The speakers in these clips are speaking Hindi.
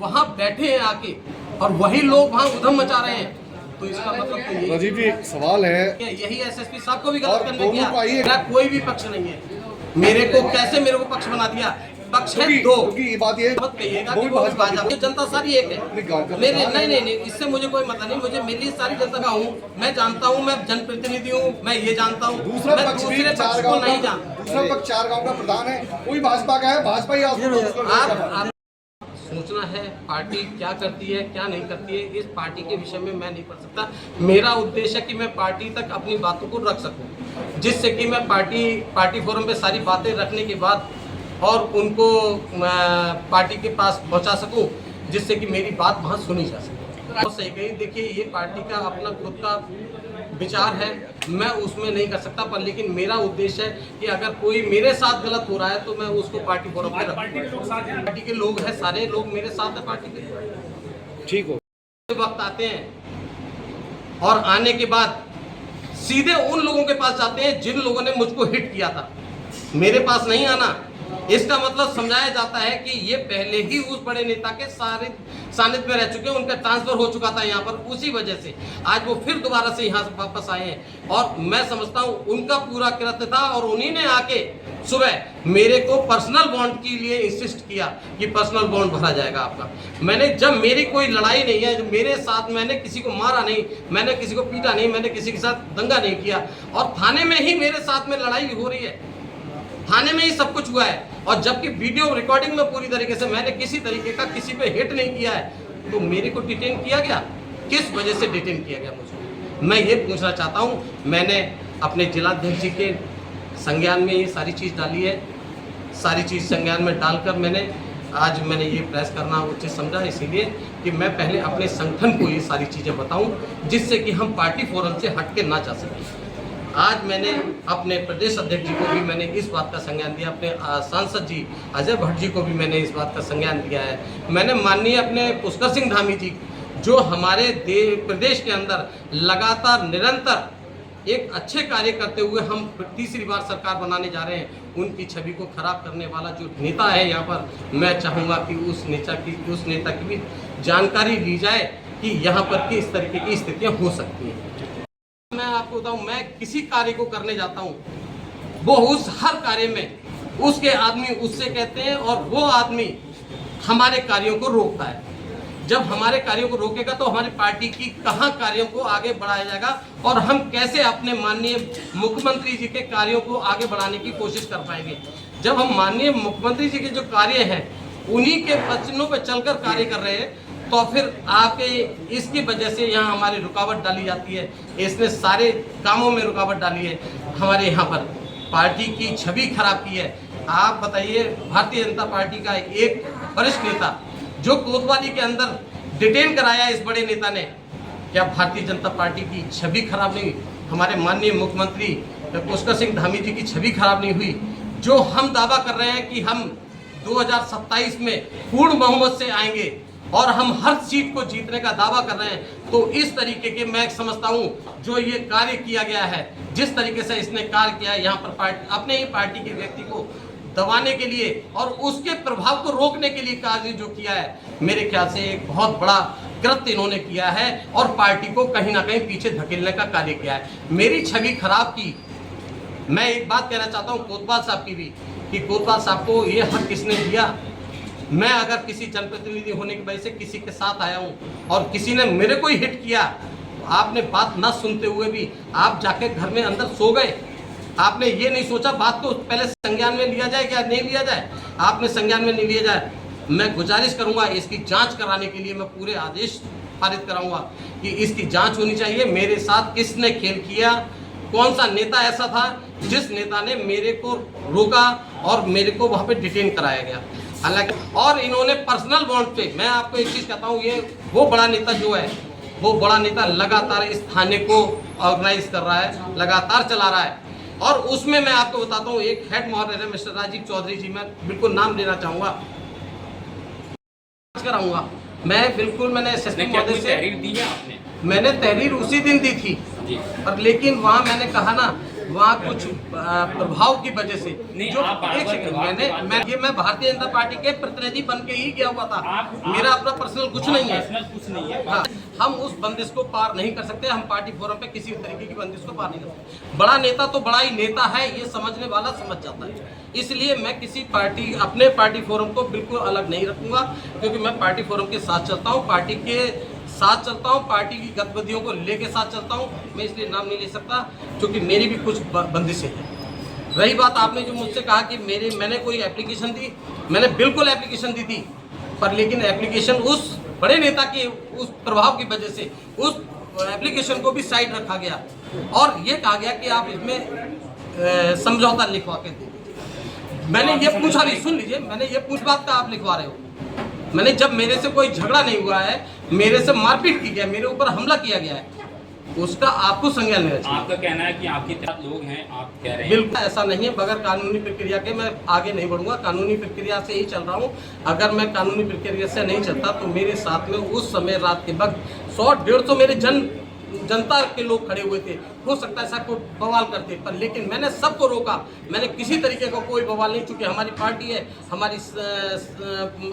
वहाँ बैठे हैं आके और वही लोग वहाँ उधम मचा रहे हैं, तो इसका मतलब तो ये राजीव जी सवाल है, यही एसएसपी साहब को भी गलत करने दोनों को आइए। मेरा कोई भी पक्ष नहीं है। मेरे को पक्ष बना दिया? पक्ष है दो। ये बात ये मत कहिएगा कि वो भाजपा, जनता सारी एक है। मेरे नहीं, इससे मुझे कोई मतलब नहीं। मुझे मेरी सारी जनता का हूँ, मैं जानता हूँ, मैं जनप्रतिनिधि हूँ, मैं ये जानता हूँ। दूसरा पक्ष को नहीं जानता। दूसरा पक्ष 4 गांव का प्रधान है, कोई भाजपा का है, भाजपा ही आप सोचना है पार्टी क्या करती है क्या नहीं करती है, इस पार्टी के विषय में मैं नहीं पढ़ सकता। मेरा उद्देश्य है कि मैं पार्टी तक अपनी बातों को रख सकूं, जिससे कि मैं पार्टी फोरम पे सारी बातें रखने के बाद और उनको पार्टी के पास पहुंचा सकूं, जिससे कि मेरी बात वहां सुनी जा सके। बहुत सही कही। देखिए, ये पार्टी का अपना खुद का विचार है, मैं उसमें नहीं कर सकता, पर लेकिन मेरा उद्देश्य है कि अगर कोई मेरे साथ गलत हो रहा है तो मैं उसको पार्टी फोरम पे रखूं। पार्टी के लोग हैं, सारे लोग मेरे साथ है पार्टी के। ठीक हो वक्त आते हैं और आने के बाद सीधे उन लोगों के पास जाते हैं जिन लोगों ने मुझको हिट किया था। मेरे पास नहीं आना, इसका मतलब समझाया जाता है कि ये पहले ही उस बड़े नेता के सानिध्य में रह चुके हैं, उनका ट्रांसफर हो चुका था यहाँ पर, उसी वजह से आज वो फिर दोबारा से यहाँ से वापस आए हैं। और मैं समझता हूँ उनका पूरा कृत्य था और उन्हीं ने आके सुबह मेरे को पर्सनल बॉन्ड के लिए इंसिस्ट किया कि पर्सनल बॉन्ड भरा जाएगा आपका। मैंने जब मेरी कोई लड़ाई नहीं है, जब मेरे साथ मैंने किसी को मारा नहीं, मैंने किसी को पीटा नहीं, मैंने किसी के साथ दंगा नहीं किया, और थाने में ही मेरे साथ में लड़ाई हो रही है, थाने में ही सब कुछ हुआ है। और जबकि वीडियो रिकॉर्डिंग में पूरी तरीके से मैंने किसी तरीके का किसी पे हिट नहीं किया है, तो मेरे को डिटेन किया गया, किस वजह से डिटेन किया गया मुझे, मैं ये पूछना चाहता हूँ। मैंने अपने जिलाध्यक्ष जी के संज्ञान में ये सारी चीज़ डाली है, सारी चीज़ संज्ञान में डालकर मैंने ये प्रेस करना उचित समझा, इसीलिए कि मैं पहले अपने संगठन को ये सारी चीज़ें बताऊं, जिससे कि हम पार्टी फोरम से हट के ना जा सकें। आज मैंने अपने प्रदेश अध्यक्ष जी को भी मैंने इस बात का संज्ञान दिया, अपने सांसद जी अजय भट्ट जी को भी मैंने इस बात का संज्ञान दिया है। मैंने माननीय अपने पुष्कर सिंह धामी जी, जो हमारे प्रदेश के अंदर लगातार निरंतर एक अच्छे कार्य करते हुए हम तीसरी बार सरकार बनाने जा रहे हैं, उनकी छवि को खराब करने वाला जो नेता है यहाँ पर, मैं चाहूँगा कि उस नेता की भी जानकारी ली जाए कि यहाँ पर किस तरीके की स्थितियाँ हो सकती हैं। मैं आपको बताऊं, मैं किसी कार्य को करने जाता हूं, वो उस हर कार्य में उसके आदमी उससे कहते हैं और वो आदमी हमारे कार्यों को रोकता है। जब हमारे कार्यों को रोकेगा तो हमारी पार्टी की कहां कार्यों को आगे बढ़ाया जाएगा और हम कैसे अपने माननीय मुख्यमंत्री जी के कार्यों को आगे बढ़ाने की कोशिश कर पाएंगे। जब हम माननीय मुख्यमंत्री जी के जो कार्य हैं उन्हीं के वचनों पर चलकर कार्य कर रहे हैं, तो फिर आपके इसकी वजह से यहाँ हमारी रुकावट डाली जाती है। इसने सारे कामों में रुकावट डाली है, हमारे यहाँ पर पार्टी की छवि खराब की है। आप बताइए, भारतीय जनता पार्टी का एक वरिष्ठ नेता जो कोतवाली के अंदर डिटेन कराया इस बड़े नेता ने, क्या भारतीय जनता पार्टी की छवि खराब नहीं हुई? हमारे माननीय मुख्यमंत्री पुष्कर सिंह धामी जी की छवि खराब नहीं हुई? जो हम दावा कर रहे हैं कि हम 2027 में पूर्ण बहुमत से आएंगे और हम हर सीट को जीतने का दावा कर रहे हैं, तो इस तरीके के मैं समझता हूं जो ये कार्य किया गया है, जिस तरीके से इसने कार्य किया है यहाँ पर अपने ही पार्टी के व्यक्ति को दबाने के लिए और उसके प्रभाव को रोकने के लिए कार्य जो किया है, मेरे ख्याल से एक बहुत बड़ा कृत्य इन्होंने किया है और पार्टी को कहीं ना कहीं पीछे धकेलने का कार्य किया है। मेरी छवि खराब की। मैं एक बात कहना चाहता हूँ कोतवाल साहब की भी, कि कोतवाल साहब को ये हक किसने दिया? मैं अगर किसी जनप्रतिनिधि होने की वजह से किसी के साथ आया हूं और किसी ने मेरे को ही हिट किया, आपने बात ना सुनते हुए भी आप जाके घर में अंदर सो गए। आपने ये नहीं सोचा बात को पहले संज्ञान में लिया जाए क्या नहीं लिया जाए, आपने संज्ञान में नहीं लिया जाए। मैं गुजारिश करूंगा इसकी जांच कराने के लिए मैं पूरे आदेश पारित कराऊंगा कि इसकी जांच होनी चाहिए। मेरे साथ किसने खेल किया, कौन सा नेता ऐसा था जिस नेता ने मेरे को रोका और मेरे को वहाँ पे डिटेन कराया गया। हालांकि और इन्होंने पर्सनल बॉन्ड पे, मैं आपको एक चीज़ कहता हूँ, ये वो बड़ा नेता जो है, वो बड़ा नेता लगातार इस थाने को ऑर्गेनाइज कर रहा है, लगातार चला रहा है। और उसमें मैं आपको बताता हूँ, एक head moderator mister Rajiv Chaudhary ji, मैं बिल्कुल नाम लेना चाहूँगा, कराऊंगा मैं बिल्कुल। मैंने एसएसपी महोदय से दी है आपने? मैंने तहरीर उसी दिन दी थी, और लेकिन वहाँ मैंने कहा ना, वहाँ कुछ प्रभाव की वजह से नहीं, जो आप बार-बार एक सेकंड प्रभाव की बात मैं भारतीय जनता पार्टी के प्रतिनिधि बन के ही गया हुआ था। आप- मेरा अपना पर्सनल कुछ नहीं है। पर्सनल कुछ नहीं है। हाँ, हम उस बंदिश को पार नहीं कर सकते। हम पार्टी फोरम पे किसी तरीके की बंदिश को पार नहीं कर सकते। बड़ा नेता तो बड़ा ही नेता है, ये समझने वाला समझ जाता है। इसलिए मैं किसी पार्टी अपने पार्टी फोरम को बिल्कुल अलग नहीं रखूंगा, क्योंकि मैं पार्टी फोरम के साथ चलता हूँ, पार्टी के साथ चलता हूँ, पार्टी की गतिविधियों को लेके साथ चलता हूँ। मैं इसलिए नाम नहीं ले सकता, क्योंकि मेरी भी कुछ बंदिशें हैं। रही बात आपने जो मुझसे कहा कि मैंने कोई एप्लीकेशन दी, मैंने बिल्कुल एप्लीकेशन दी थी, पर लेकिन एप्लीकेशन उस बड़े नेता के उस प्रभाव की वजह से उस एप्लीकेशन को भी साइड रखा गया और ये कहा गया कि आप इसमें समझौता लिखवा के दे दीजिए। मैंने ये पूछा भी, सुन लीजिए, मैंने ये पूछ बात का आप लिखवा रहे हो। मैंने जब मेरे से कोई झगड़ा नहीं हुआ है, मेरे से मारपीट की गया, मेरे ऊपर हमला किया गया है, उसका आपको संज्ञान लेना चाहिए। आपका कहना है कि आपके साथ लोग हैं, आप कह रहे हैं। बिल्कुल ऐसा नहीं है। बगैर कानूनी प्रक्रिया के मैं आगे नहीं बढ़ूंगा। कानूनी प्रक्रिया से ही चल रहा हूं। अगर मैं कानूनी प्रक्रिया से नहीं चलता तो मेरे साथ में उस समय रात के वक्त 100-150 मेरे जनता के लोग खड़े हुए थे। हो सकता है ऐसा कोई बवाल करते, पर लेकिन मैंने सबको रोका। मैंने किसी तरीके का कोई बवाल नहीं, चूंकि हमारी पार्टी है, हमारी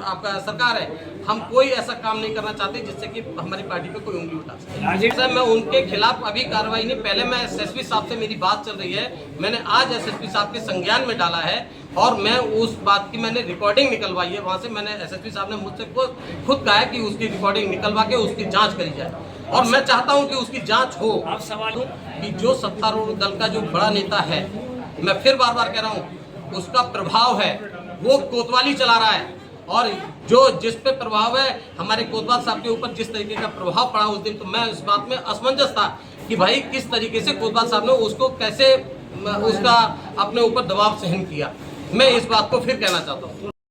आपका सरकार है, हम कोई ऐसा काम नहीं करना चाहते जिससे कि हमारी पार्टी पे कोई उंगली उठा सके। सर, मैं उनके खिलाफ अभी कार्रवाई नहीं, पहले मैं एसएसपी साहब से मेरी बात चल रही है, मैंने आज एसएसपी साहब के संज्ञान में डाला है और मैं उस बात की मैंने रिकॉर्डिंग निकलवाई है। वहाँ से मैंने एसएसपी साहब ने मुझसे खुद कहा है कि उसकी रिकॉर्डिंग निकलवा के उसकी जाँच करी जाए और मैं चाहता हूं कि उसकी जांच हो। आप सवाल कि जो सत्तारूढ़ दल का जो बड़ा नेता है, मैं फिर बार बार कह रहा हूं, उसका प्रभाव है, वो कोतवाली चला रहा है और जो जिस पे प्रभाव है, हमारे कोतवाल साहब के ऊपर जिस तरीके का प्रभाव पड़ा उस दिन, तो मैं इस बात में असमंजस था कि भाई किस तरीके से कोतवाल साहब ने उसको कैसे उसका अपने ऊपर दबाव सहन किया। मैं इस बात को फिर कहना चाहता हूँ।